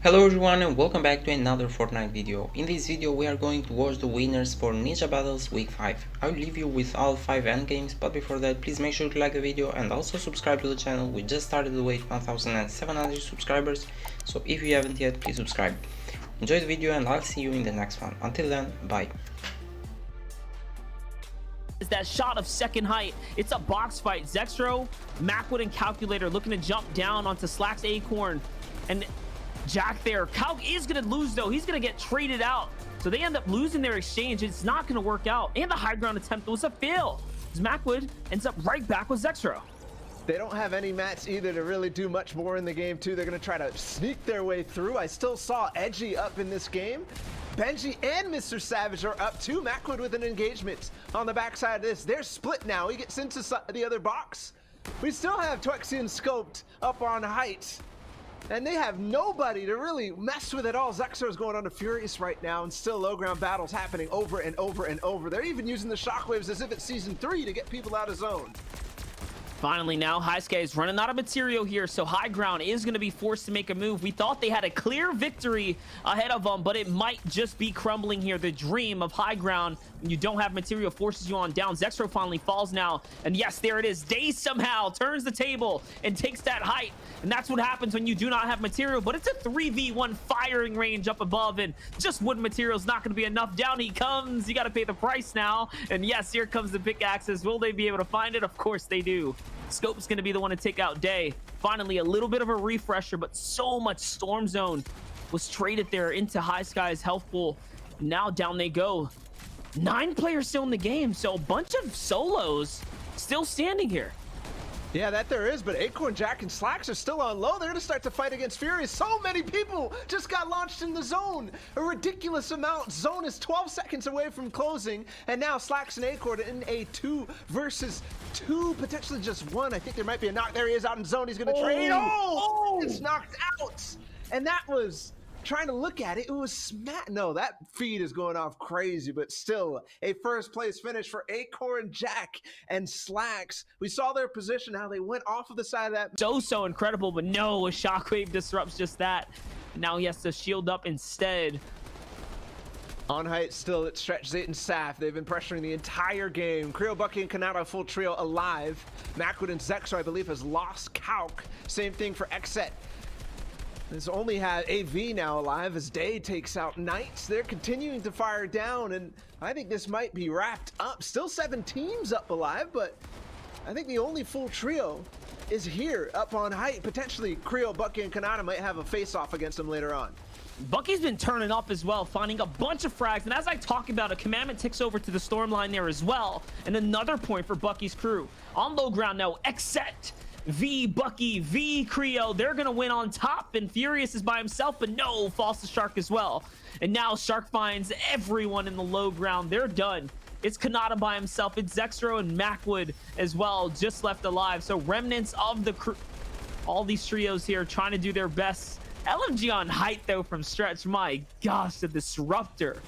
Hello everyone and welcome back to another Fortnite video. In this video we are going to watch the winners for Ninja Battles Week 5. I will leave you with all 5 endgames, but before that please make sure to like the video and also subscribe to the channel. We just started to wait 1700 subscribers, so if you haven't yet, please subscribe. Enjoy the video and I'll see you in the next one. Until then, bye. Is that shot of second height. It's a box fight. Zextro, Macwood, and Calculator looking to jump down onto Slack's Acorn. And Jack there. Calc is going to lose, though. He's going to get traded out. So they end up losing their exchange. It's not going to work out. And the high ground attempt was a fail. Macwood ends up right back with Zextro. They don't have any mats either to really do much more in the game, too. They're going to try to sneak their way through. I still saw Edgy up in this game. Benji and Mr. Savage are up too. Macwood with an engagement on the backside of this. They're split now. He gets into the other box. We still have Twexian scoped up on height. And they have nobody to really mess with at all. Zextro's going on to Furious right now, and still low ground battles happening over and over and over. They're even using the shockwaves as if it's season 3 to get people out of zone. Finally now, High Sky is running out of material here, so High Ground is going to be forced to make a move. We thought they had a clear victory ahead of them, but it might just be crumbling here. The dream of High Ground, when you don't have material, forces you on down. Zextro finally falls now, and yes, there it is. Day somehow turns the table and takes that height, and that's what happens when you do not have material, but it's a 3v1 firing range up above, and just wooden material is not going to be enough. Down he comes. You got to pay the price now, and yes, here comes the pickaxes. Will they be able to find it? Of course they do. Scope's going to be the one to take out Day. Finally, a little bit of a refresher, but so much Storm Zone was traded there into High Sky's health pool. Now down they go. 9 players still in the game, so a bunch of solos still standing here. Yeah, that there is, but Acorn, Jack, and Slacks are still on low. They're going to start to fight against Furious. So many people just got launched in the zone. A ridiculous amount. Zone is 12 seconds away from closing, and now Slacks and Acorn in a 2 versus 2, potentially just 1. I think there might be a knock. There he is out in zone. He's going to trade. Oh! It's knocked out. And that was... trying to look at it, it was smack. No, that feed is going off crazy, but still a first place finish for Acorn, Jack, and Slacks. We saw their position, how they went off of the side of that. So incredible, but no, a shockwave disrupts just that. Now he has to shield up instead. On height still, it's Stretch, ZAYT, and SAF. They've been pressuring the entire game. Creo, Bucky, and Kanata full trio alive. Macwood and Zextro, I believe, has lost Calc. Same thing for Xset. This only had AV now alive as Day takes out Knights. They're continuing to fire down, and I think this might be wrapped up. Still 7 teams up alive, but I think the only full trio is here up on height. Potentially Creo, Bucky, and Kanata might have a face-off against them later on. Bucky's been turning up as well, finding a bunch of frags, and as I talk about it, Commandment ticks over to the storm line there as well, and another point for Bucky's crew. On low ground now, Xset, V Bucky, V Creo, they're gonna win on top, and Furious is by himself, but no, falls to Shark as well. And now Shark finds everyone in the low ground. They're done. It's Kanata by himself. It's Zextro and Macwood as well, just left alive. So remnants of the crew, all these trios here trying to do their best. LMG on height though from Stretch. My gosh, the disruptor.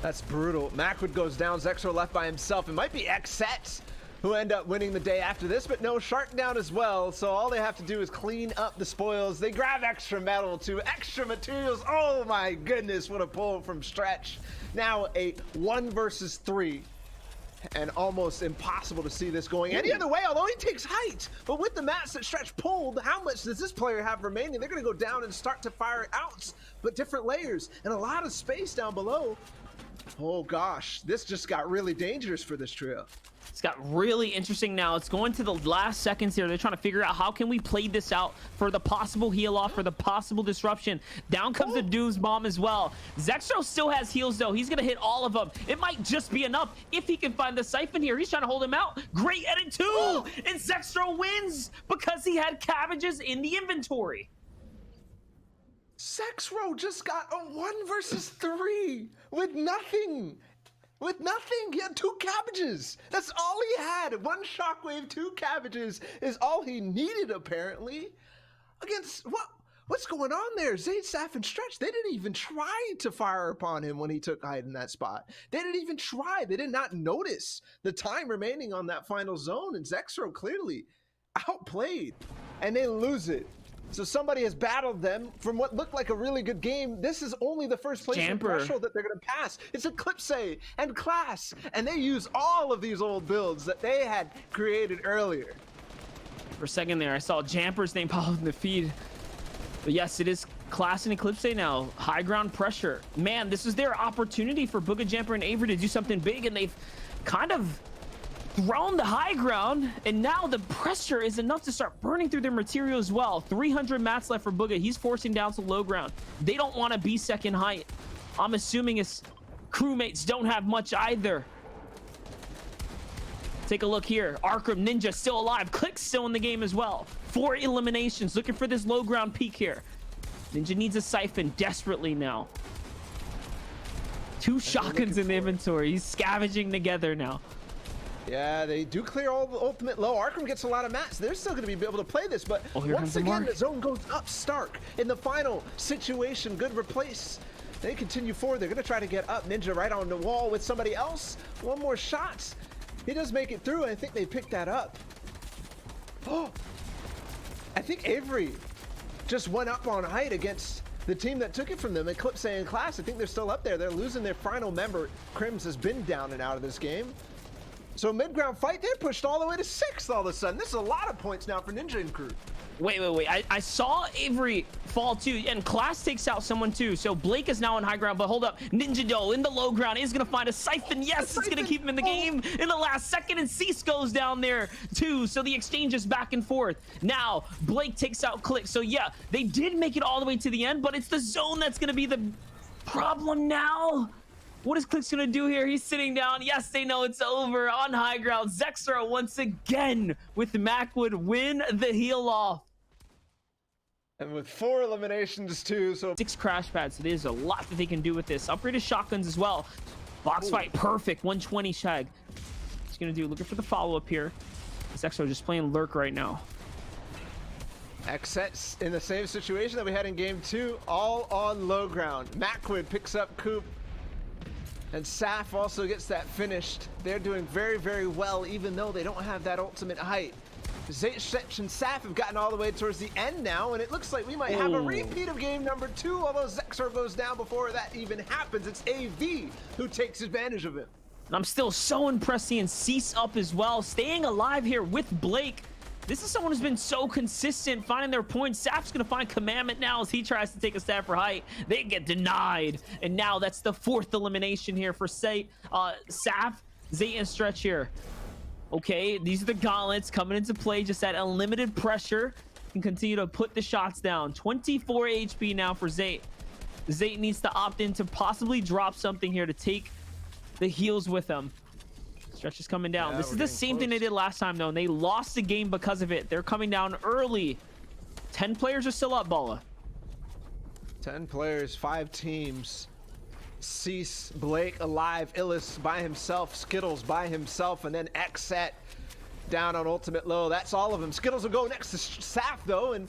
That's brutal. Macwood goes down. Zextro left by himself. It might be Xset who end up winning the day after this, but no, Shark down as well, so all they have to do is clean up the spoils. They grab extra metal too, extra materials. Oh my goodness, what a pull from Stretch. Now a 1 versus 3, and almost impossible to see this going any other way, although he takes height. But with the mats that Stretch pulled, how much does this player have remaining? They're gonna go down and start to fire it out, but different layers and a lot of space down below. Oh gosh, this just got really dangerous for this trio. It's got really interesting now. It's going to the last seconds here. They're trying to figure out how can we play this out for the possible heal off, for the possible disruption. Down comes the Doom's Bomb as well. Zextro still has heals though. He's going to hit all of them. It might just be enough if he can find the siphon here. He's trying to hold him out. Great edit too. And Zextro wins because he had cabbages in the inventory. Zextro just got a 1 versus 3 with nothing. With nothing. He had 2 cabbages. That's all he had. 1 shockwave, 2 cabbages is all he needed apparently. Against what's going on there? ZAYT, SAF, and Stretch, they didn't even try to fire upon him when he took height in that spot. They didn't even try. They did not notice the time remaining on that final zone, and Zextro clearly outplayed, and they lose it. So somebody has battled them from what looked like a really good game. This is only the first place threshold that they're going to pass. It's Eclipse and Class, and they use all of these old builds that they had created earlier. For a second there, I saw Jamper's name pop up in the feed. But yes, it is Class and Eclipse now. High ground pressure. Man, this is their opportunity for Booga, Jamper, and Avery to do something big, and they've kind of thrown the high ground, and now the pressure is enough to start burning through their material as well. 300 mats left for Booga. He's forcing down to low ground. They don't want to be second height. I'm assuming his crewmates don't have much either. Take a look here. Arkham Ninja still alive. Click's still in the game as well. 4 eliminations, looking for this low ground peak here. Ninja needs a siphon desperately now. 2 shotguns in the inventory. He's scavenging together now. Yeah, they do clear all the ultimate low. Arkham gets a lot of mats. They're still going to be able to play this, but once again, the zone goes up Stark in the final situation. Good replace. They continue forward. They're going to try to get up. Ninja right on the wall with somebody else. One more shot. He does make it through, and I think they picked that up. Oh, I think Avery just went up on height against the team that took it from them. Eclipse and Class, I think they're still up there. They're losing their final member. Crims has been down and out of this game. So mid-ground fight, they pushed all the way to 6th all of a sudden. This is a lot of points now for Ninja and crew. Wait. I saw Avery fall too, and Class takes out someone too. So Blake is now on high ground, but hold up. Ninja Doe in the low ground is going to find a siphon. Yes, it's going to keep him in the game in the last second, and Cease goes down there too. So the exchange is back and forth. Now, Blake takes out Click. So yeah, they did make it all the way to the end, but it's the zone that's going to be the problem now. What is Click's gonna do here? He's sitting down. Yes, they know it's over on high ground. Zexra once again with Macwood win the heal off. And with 4 eliminations too, so 6 crash pads. So there's a lot that they can do with this. Upgraded shotguns as well. Box fight, perfect. 120 Shag. He's gonna do, looking for the follow-up here. Zexra just playing lurk right now. Xset's in the same situation that we had in game 2, all on low ground. Macwood picks up Coop. And SAF also gets that finished. They're doing very, very well, even though they don't have that ultimate height. ZAYT, STRECH, and SAF have gotten all the way towards the end now, and it looks like we might have a repeat of game number 2, although Zexor goes down before that even happens. It's AV who takes advantage of it. I'm still so impressed seeing Cease up as well, staying alive here with Blake. This is someone who's been so consistent finding their points. Saf's gonna find Commandment now as he tries to take a stab for height. They get denied, and now that's the 4th elimination here for Saf, ZAYT, and Stretch here. Okay, these are the gauntlets coming into play. Just that unlimited pressure can continue to put the shots down. 24 HP now for ZAYT. ZAYT needs to opt in to possibly drop something here to take the heals with them. Stretch is coming down. This is the same thing they did last time, though, and they lost the game because of it. They're coming down early. 10 players are still up, Balla. 10 players, 5 teams. Cease, Blake alive, Illis by himself, Skittles by himself, and then Xset down on ultimate low. That's all of them. Skittles will go next to SAF, though, and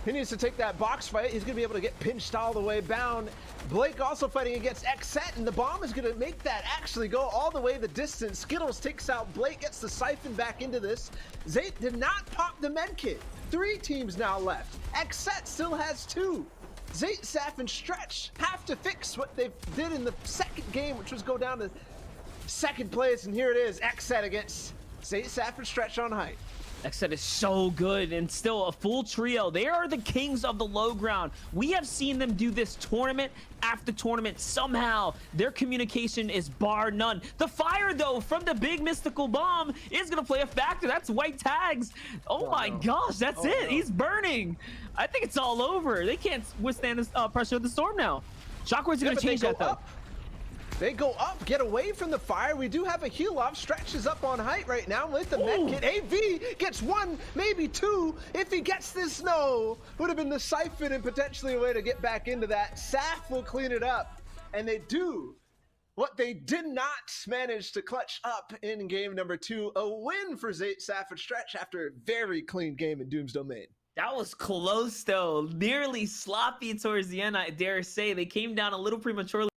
he needs to take that box fight. He's going to be able to get pinched all the way bound. Blake also fighting against Xset, and the bomb is going to make that actually go all the way the distance. Skittles takes out Blake, gets the siphon back into this. ZAYT did not pop the medkit. 3 teams now left. Xset still has 2. ZAYT, SAF, and Stretch have to fix what they did in the second game, which was go down to 2nd place, and here it is. Xset against ZAYT, SAF, and Stretch on height. Xset is so good, and still a full trio. They are the kings of the low ground. We have seen them do this tournament after tournament. Somehow their communication is bar none. The fire, though, from the big mystical bomb is gonna play a factor. That's white tags. Oh my gosh, that's it. He's burning. I think it's all over. They can't withstand this pressure of the storm now. Shockwave's gonna change that, though. They go up, get away from the fire. We do have a heal off. Stretch is up on height right now with the medkit. AV gets 1, maybe 2. If he gets this, no. Would have been the siphon and potentially a way to get back into that. SAF will clean it up. And they do what they did not manage to clutch up in game number 2. A win for ZAYT, SAF, and Stretch after a very clean game in Doom's Domain. That was close, though. Nearly sloppy towards the end, I dare say. They came down a little prematurely.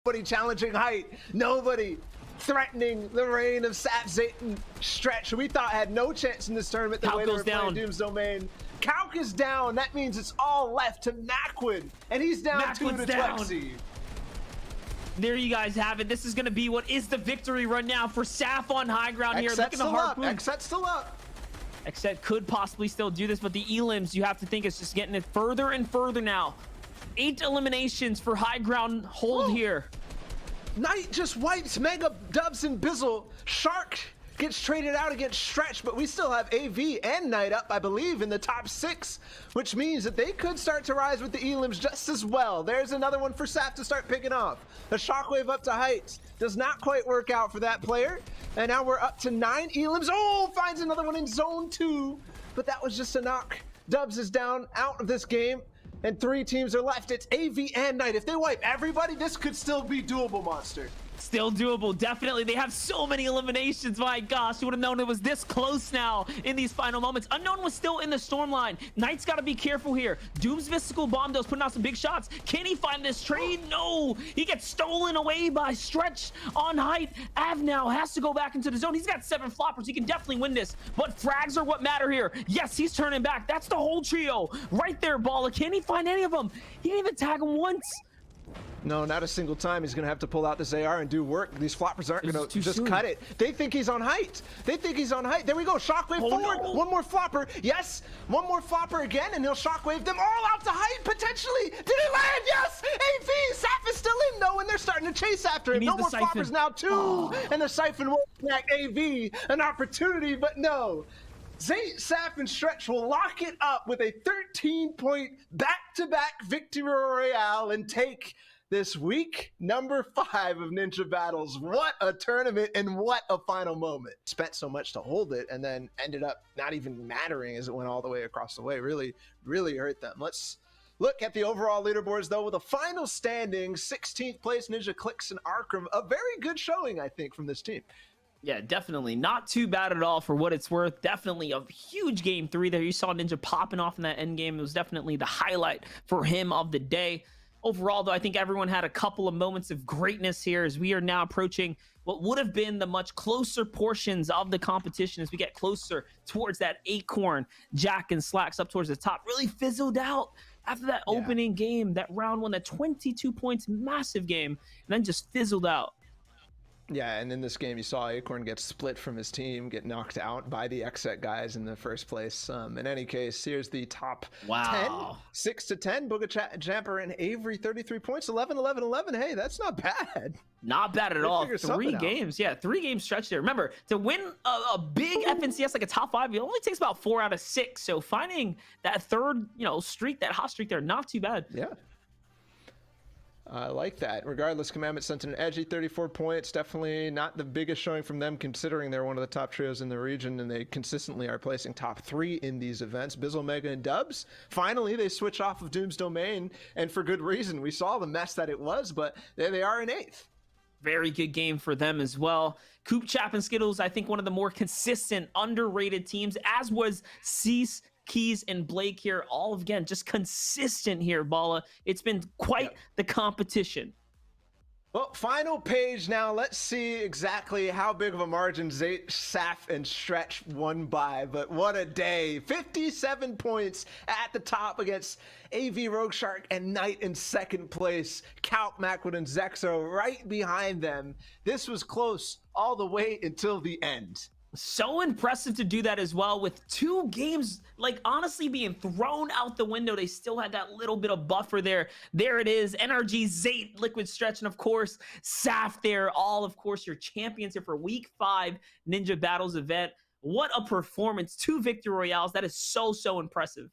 Nobody challenging height. Nobody threatening the reign of SAF, ZAYT, and STRECH, who we thought had no chance in this tournament the way they were playing Doom's Domain. Calc is down. That means it's all left to Macwood, and he's down 2 to Twexy. There you guys have it. This is going to be what is the victory run now for SAF on high ground here. Look at the Harpoon. Xset's still up. Xset could possibly still do this, but the elims, you have to think it's just getting it further and further now. 8 eliminations for high ground hold here. Knight just wipes Mega, Dubs, and Bizzle. Shark gets traded out against STRECH, but we still have AV and Knight up, I believe, in the top 6, which means that they could start to rise with the elims just as well. There's another one for SAF to start picking off. The Shockwave up to Heights does not quite work out for that player, and now we're up to 9 elims. Oh, finds another one in zone 2, but that was just a knock. Dubs is down out of this game, and 3 teams are left. It's AV and Knight. If they wipe everybody, this could still be doable, Monster. Still doable, definitely. They have so many eliminations. My gosh, you would have known it was this close now in these final moments. Unknown was still in the storm line. Knight's got to be careful here. Doom's Mystical Bomb does putting out some big shots. Can he find this trade? No, he gets stolen away by STRECH on height. Av now has to go back into the zone. He's got 7 floppers. He can definitely win this, but frags are what matter here. Yes, he's turning back. That's the whole trio right there, Balla. Can he find any of them? He didn't even tag him once. No, not a single time. He's going to have to pull out this AR and do work. These floppers aren't going to just cut it. They think he's on height. They think he's on height. There we go. Shockwave forward. No. One more flopper. Yes. One more flopper again, and he'll shockwave them all out to height, potentially. Did it land? Yes. AV. SAF is still in, though, and they're starting to chase after him. No more floppers now, too. Oh. And the Siphon will back AV an opportunity, but no. ZAYT, SAF, and STRECH will lock it up with a 13-point back-to-back victory royale and take this week number 5 of Ninja Battles. What a tournament and what a final moment. Spent so much to hold it and then ended up not even mattering as it went all the way across the way. Really, really hurt them. Let's look at the overall leaderboards, though, with a final standing. 16th place, Ninja Clicks and Arkham. A very good showing, I think, from this team. Yeah, definitely. Not too bad at all for what it's worth. Definitely a huge game 3 there. You saw Ninja popping off in that end game. It was definitely the highlight for him of the day. Overall, though, I think everyone had a couple of moments of greatness here as we are now approaching what would have been the much closer portions of the competition as we get closer towards that Acorn. Jack and Slacks up towards the top really fizzled out after that opening game, that round 1, that 22 points, massive game, and then just fizzled out. Yeah, and in this game, you saw Acorn get split from his team, get knocked out by the Xset guys in the first place. In any case, here's the top 10. 6 to 10. Booga Jamper and Avery, 33 points. 11, 11, 11. Hey, that's not bad. Not bad at all. 3 games. Yeah, 3-game stretch there. Remember, to win a big FNCS like a top 5, it only takes about 4 out of 6. So finding that third, streak, that hot streak there, not too bad. Yeah. I like that. Regardless, Commandment sent an edgy 34 points. Definitely not the biggest showing from them, considering they're one of the top trios in the region, and they consistently are placing top 3 in these events. Bizzle, Mega, and Dubs. Finally, they switch off of Doom's Domain, and for good reason. We saw the mess that it was, but there they are in 8th. Very good game for them as well. Coop, Chap, and Skittles, I think one of the more consistent, underrated teams, as was Cease, Keys, and Blake here. All again, just consistent here, Balla. It's been quite the competition. Well, final page now. Let's see exactly how big of a margin ZAYT, SAF, and STRECH won by. But what a day. 57 points at the top against AV, Rogue Shark, and Knight in 2nd place. Calc, Macwood, and Zexo right behind them. This was close all the way until the end. So impressive to do that as well with 2 games, honestly being thrown out the window. They still had that little bit of buffer there. There it is. NRG, ZAYT, Liquid Stretch, and of course, SAF there. All, of course, your champions here for week 5 Ninja Battles event. What a performance. 2 victory royales. That is so, so impressive.